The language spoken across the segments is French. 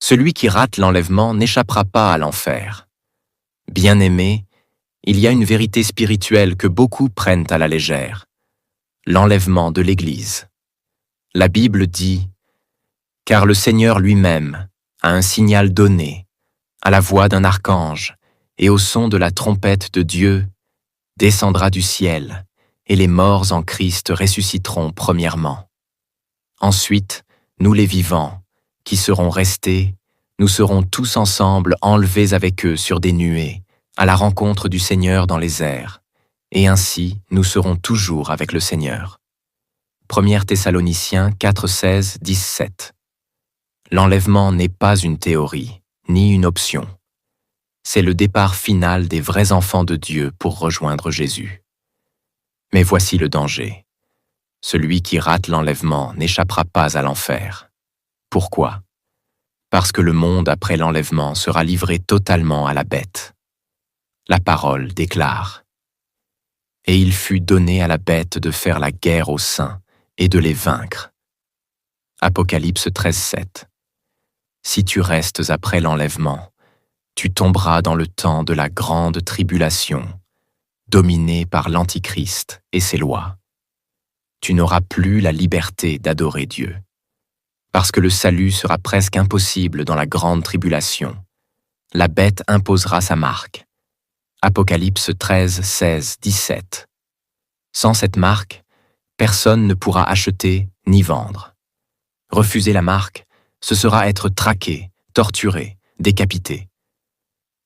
Celui qui rate l'enlèvement n'échappera pas à l'enfer. Bien-aimés, il y a une vérité spirituelle que beaucoup prennent à la légère. L'enlèvement de l'Église. La Bible dit « Car le Seigneur lui-même a un signal donné, à la voix d'un archange et au son de la trompette de Dieu, descendra du ciel, et les morts en Christ ressusciteront premièrement. Ensuite, nous les vivants, qui serons restés, nous serons tous ensemble enlevés avec eux sur des nuées, à la rencontre du Seigneur dans les airs, et ainsi nous serons toujours avec le Seigneur. 1 Thessaloniciens 4, 16, 17. L'enlèvement n'est pas une théorie, ni une option. C'est le départ final des vrais enfants de Dieu pour rejoindre Jésus. Mais voici le danger. Celui qui rate l'enlèvement n'échappera pas à l'enfer. Pourquoi? Parce que le monde après l'enlèvement sera livré totalement à la bête. La parole déclare « Et il fut donné à la bête de faire la guerre aux saints et de les vaincre. » Apocalypse 13, 7. Si tu restes après l'enlèvement, tu tomberas dans le temps de la grande tribulation, dominé par l'Antichrist et ses lois. Tu n'auras plus la liberté d'adorer Dieu. Parce que le salut sera presque impossible dans la grande tribulation. La bête imposera sa marque. Apocalypse 13, 16, 17. Sans cette marque, personne ne pourra acheter ni vendre. Refuser la marque, ce sera être traqué, torturé, décapité.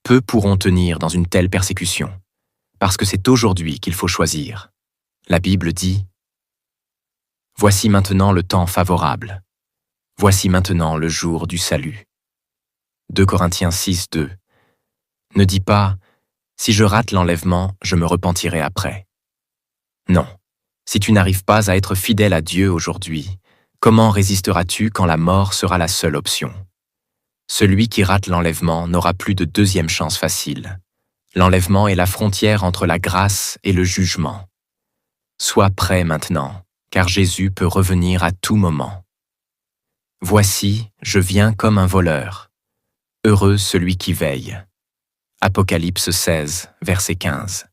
Peu pourront tenir dans une telle persécution, parce que c'est aujourd'hui qu'il faut choisir. La Bible dit « Voici maintenant le temps favorable. Voici maintenant le jour du salut. » 2 Corinthiens 6, 2. Ne dis pas « Si je rate l'enlèvement, je me repentirai après. » Non, si tu n'arrives pas à être fidèle à Dieu aujourd'hui, comment résisteras-tu quand la mort sera la seule option? Celui qui rate l'enlèvement n'aura plus de deuxième chance facile. L'enlèvement est la frontière entre la grâce et le jugement. Sois prêt maintenant, car Jésus peut revenir à tout moment. Voici, je viens comme un voleur. Heureux celui qui veille. Apocalypse 16, verset 15.